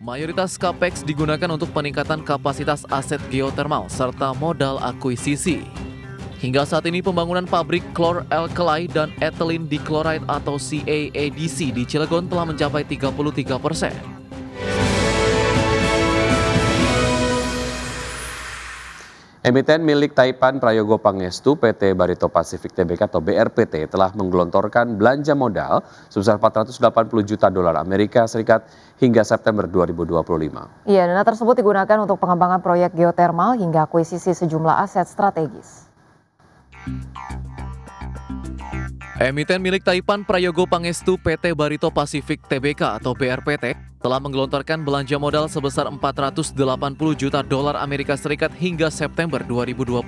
Mayoritas capex digunakan untuk peningkatan kapasitas aset geotermal serta modal akuisisi. Hingga saat ini pembangunan pabrik chlor-alkali dan ethylene dichloride atau CAADC di Cilegon telah mencapai 33%. Emiten milik Taipan Prayogo Pangestu PT Barito Pacific Tbk atau BRPT telah menggelontorkan belanja modal sebesar 480 juta dolar Amerika Serikat hingga September 2025. Iya, dana tersebut digunakan untuk pengembangan proyek geotermal hingga akuisisi sejumlah aset strategis. Emiten milik Taipan Prayogo Pangestu PT Barito Pacific Tbk atau BRPT telah menggelontorkan belanja modal sebesar 480 juta dolar Amerika Serikat hingga September 2025.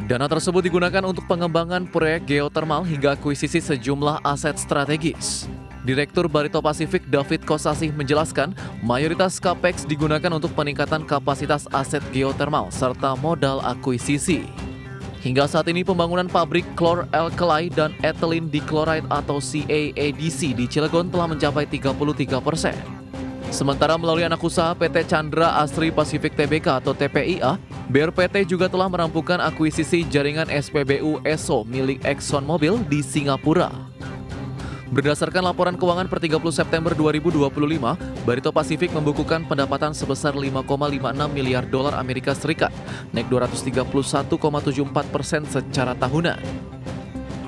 Dana tersebut digunakan untuk pengembangan proyek geotermal hingga akuisisi sejumlah aset strategis. Direktur Barito Pacific David Kosasih menjelaskan, mayoritas capex digunakan untuk peningkatan kapasitas aset geotermal serta modal akuisisi. Hingga saat ini pembangunan pabrik chlor-alkali dan ethylene dichloride atau CAADC di Cilegon telah mencapai 33%. Sementara melalui anak usaha PT Chandra Asri Pacific Tbk atau TPIA, BRPT juga telah merampungkan akuisisi jaringan SPBU ESO milik ExxonMobil di Singapura. Berdasarkan laporan keuangan per 30 September 2025, Barito Pacific membukukan pendapatan sebesar 5,56 miliar dolar Amerika Serikat, naik 231,74% secara tahunan.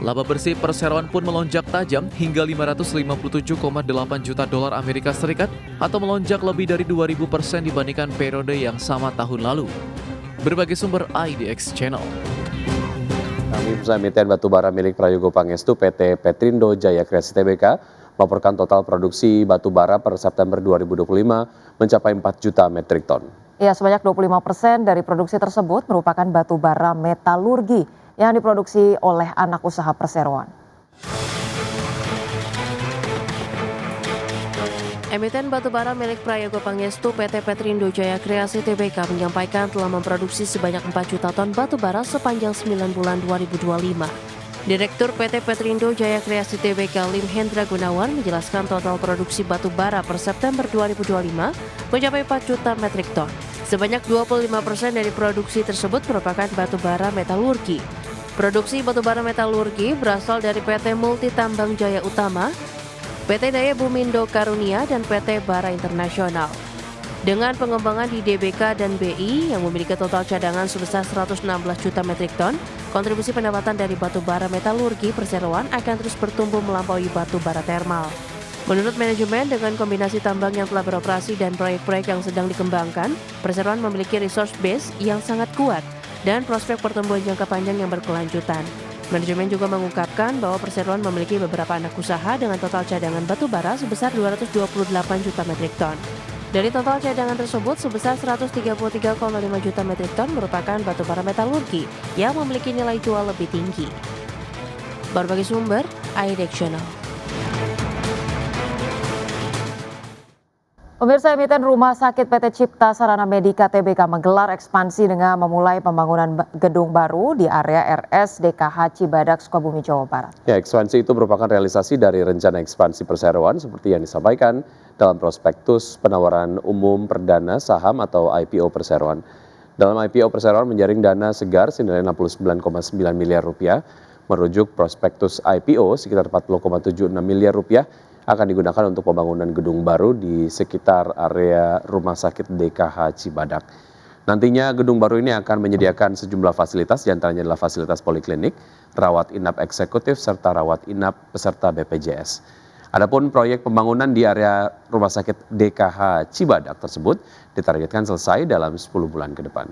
Laba bersih perseroan pun melonjak tajam hingga 557,8 juta dolar Amerika Serikat atau melonjak lebih dari 2.000% dibandingkan periode yang sama tahun lalu. Berbagai sumber IDX Channel. Kami bersama emiten batubara milik Prayogo Pangestu PT Petrindo Jaya Kreasi Tbk melaporkan total produksi batubara per September 2025 mencapai 4 juta metrik ton. Ya, sebanyak 25% dari produksi tersebut merupakan batubara metalurgi yang diproduksi oleh anak usaha perseroan. Emiten batubara milik Prayogo Pangestu PT Petrindo Jaya Kreasi Tbk menyampaikan telah memproduksi sebanyak 4 juta ton batubara sepanjang 9 bulan 2025. Direktur PT Petrindo Jaya Kreasi Tbk Lim Hendra Gunawan menjelaskan total produksi batubara per September 2025 mencapai 4 juta metrik ton. Sebanyak 25% dari produksi tersebut merupakan batubara metalurgi. Produksi batubara metalurgi berasal dari PT Multi Tambang Jaya Utama, PT Daya Bumindo Karunia, dan PT Bara Internasional. Dengan pengembangan di DBK dan BI yang memiliki total cadangan sebesar 116 juta metrik ton, kontribusi pendapatan dari batu bara metalurgi perseroan akan terus bertumbuh melampaui batu bara termal. Menurut manajemen, dengan kombinasi tambang yang telah beroperasi dan proyek-proyek yang sedang dikembangkan, perseroan memiliki resource base yang sangat kuat dan prospek pertumbuhan jangka panjang yang berkelanjutan. Manajemen juga mengungkapkan bahwa perseroan memiliki beberapa anak usaha dengan total cadangan batu bara sebesar 228 juta metrik ton. Dari total cadangan tersebut, sebesar 133,5 juta metrik ton merupakan batu bara metalurgi yang memiliki nilai jual lebih tinggi. Berbagai sumber, IDX Channel. Pemirsa, emiten Rumah Sakit PT Cipta Sarana Medika Tbk menggelar ekspansi dengan memulai pembangunan gedung baru di area RS DKH Cibadak, Sukabumi, Jawa Barat. Ya, ekspansi itu merupakan realisasi dari rencana ekspansi perseroan seperti yang disampaikan dalam prospektus penawaran umum perdana saham atau IPO perseroan. Dalam IPO perseroan menjaring dana segar senilai 69,9 miliar rupiah, merujuk prospektus IPO sekitar 40,76 miliar rupiah akan digunakan untuk pembangunan gedung baru di sekitar area Rumah Sakit DKH Cibadak. Nantinya gedung baru ini akan menyediakan sejumlah fasilitas, diantaranya adalah fasilitas poliklinik, rawat inap eksekutif, serta rawat inap peserta BPJS. Adapun proyek pembangunan di area Rumah Sakit DKH Cibadak tersebut ditargetkan selesai dalam 10 bulan ke depan.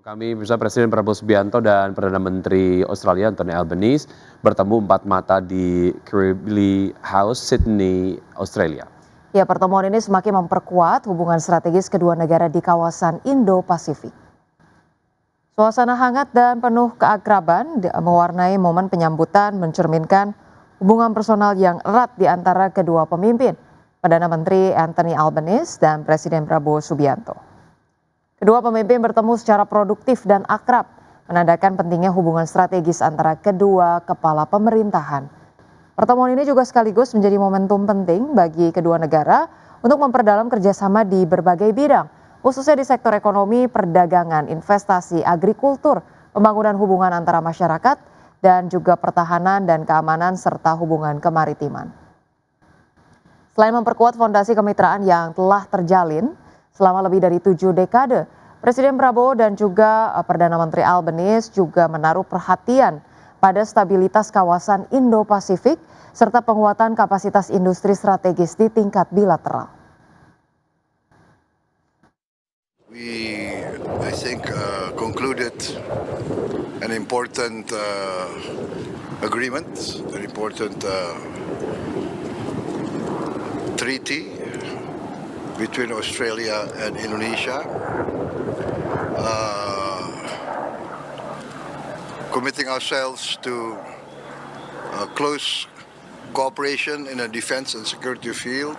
Kami bersama Presiden Prabowo Subianto dan Perdana Menteri Australia Anthony Albanese bertemu 4 mata di Kirribilli House, Sydney, Australia. Ya, pertemuan ini semakin memperkuat hubungan strategis kedua negara di kawasan Indo-Pasifik. Suasana hangat dan penuh keakraban mewarnai momen penyambutan, mencerminkan hubungan personal yang erat di antara kedua pemimpin, Perdana Menteri Anthony Albanese dan Presiden Prabowo Subianto. Kedua pemimpin bertemu secara produktif dan akrab, menandakan pentingnya hubungan strategis antara kedua kepala pemerintahan. Pertemuan ini juga sekaligus menjadi momentum penting bagi kedua negara untuk memperdalam kerjasama di berbagai bidang, khususnya di sektor ekonomi, perdagangan, investasi, agrikultur, pembangunan hubungan antara masyarakat, dan juga pertahanan dan keamanan serta hubungan kemaritiman. Selain memperkuat fondasi kemitraan yang telah terjalin selama lebih dari 7 dekade, Presiden Prabowo dan juga Perdana Menteri Albanese juga menaruh perhatian pada stabilitas kawasan Indo-Pasifik serta penguatan kapasitas industri strategis di tingkat bilateral. I think, concluded an important agreement, an important treaty between Australia and Indonesia, committing ourselves to close cooperation in the defense and security field,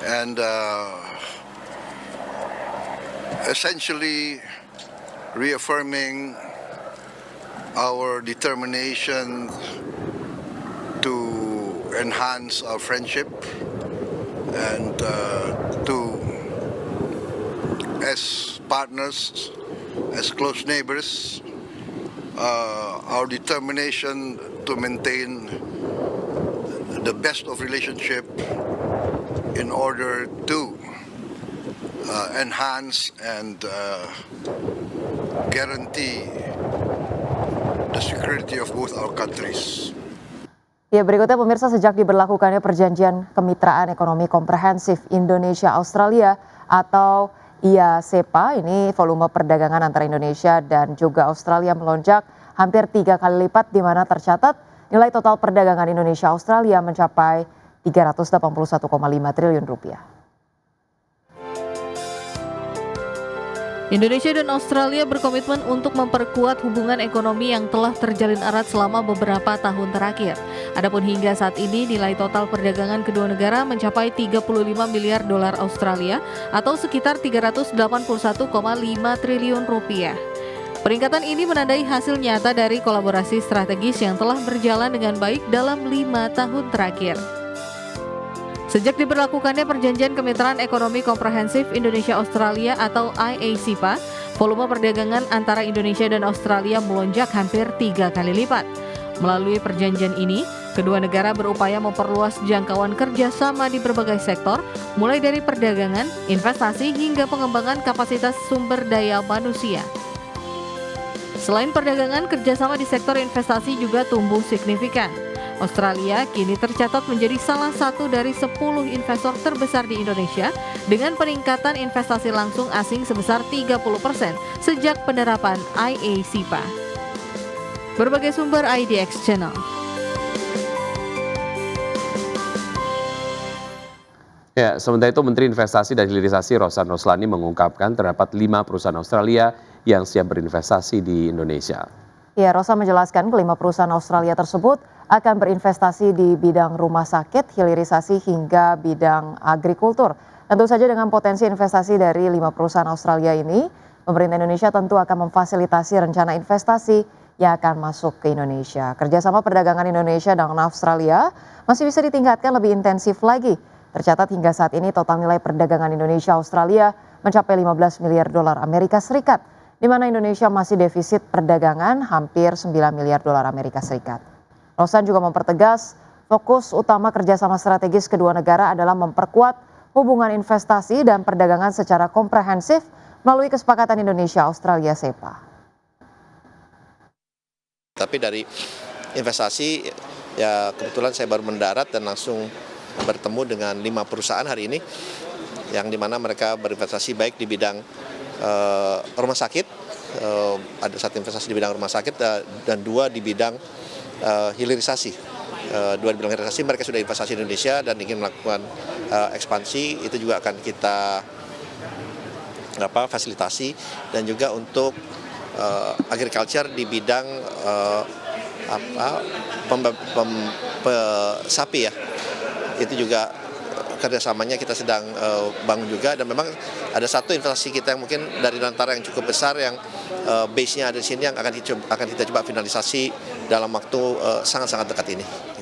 and essentially reaffirming our determination to enhance our friendship and to, as partners, as close neighbors, our determination to maintain the best of relationship in order to enhance and guarantee the security of both our countries. Ya, berikutnya pemirsa, sejak diberlakukannya Perjanjian Kemitraan Ekonomi Komprehensif Indonesia-Australia atau IASEPA, ini volume perdagangan antara Indonesia dan juga Australia melonjak hampir 3 kali lipat, di mana tercatat nilai total perdagangan Indonesia-Australia mencapai 381,5 triliun rupiah. Indonesia dan Australia berkomitmen untuk memperkuat hubungan ekonomi yang telah terjalin erat selama beberapa tahun terakhir. Adapun hingga saat ini nilai total perdagangan kedua negara mencapai 35 miliar dolar Australia atau sekitar 381,5 triliun rupiah. Peningkatan ini menandai hasil nyata dari kolaborasi strategis yang telah berjalan dengan baik dalam 5 tahun terakhir. Sejak diberlakukannya Perjanjian Kemitraan Ekonomi Komprehensif Indonesia-Australia atau IASEPA, volume perdagangan antara Indonesia dan Australia melonjak hampir 3 kali lipat. Melalui perjanjian ini, kedua negara berupaya memperluas jangkauan kerjasama di berbagai sektor, mulai dari perdagangan, investasi, hingga pengembangan kapasitas sumber daya manusia. Selain perdagangan, kerjasama di sektor investasi juga tumbuh signifikan. Australia kini tercatat menjadi salah satu dari 10 investor terbesar di Indonesia dengan peningkatan investasi langsung asing sebesar 30% sejak penerapan IASEPA. Berbagai sumber IDX Channel. Ya, sementara itu Menteri Investasi dan Hilirisasi Rosan Roslani mengungkapkan terdapat 5 perusahaan Australia yang siap berinvestasi di Indonesia. Ya, Rosa menjelaskan kelima perusahaan Australia tersebut akan berinvestasi di bidang rumah sakit, hilirisasi, hingga bidang agrikultur. Tentu saja dengan potensi investasi dari 5 perusahaan Australia ini, pemerintah Indonesia tentu akan memfasilitasi rencana investasi yang akan masuk ke Indonesia. Kerjasama perdagangan Indonesia dan Australia masih bisa ditingkatkan lebih intensif lagi. Tercatat hingga saat ini total nilai perdagangan Indonesia-Australia mencapai 15 miliar dolar Amerika Serikat, di mana Indonesia masih defisit perdagangan hampir 9 miliar dolar Amerika Serikat. Rosan juga mempertegas fokus utama kerjasama strategis kedua negara adalah memperkuat hubungan investasi dan perdagangan secara komprehensif melalui kesepakatan Indonesia-Australia SEPA. Tapi dari investasi, ya kebetulan saya baru mendarat dan langsung bertemu dengan 5 perusahaan hari ini, yang dimana mereka berinvestasi baik di bidang rumah sakit, ada 1 investasi di bidang rumah sakit dan 2 di bidang hilirisasi. 2 di bidang hilirisasi mereka sudah investasi di Indonesia dan ingin melakukan ekspansi, itu juga akan kita fasilitasi, dan juga untuk agriculture di bidang sapi ya, itu juga kerjasamanya kita sedang bangun juga, dan memang ada 1 investasi kita yang mungkin dari antara yang cukup besar yang base-nya ada di sini yang akan kita coba finalisasi dalam waktu sangat-sangat dekat ini.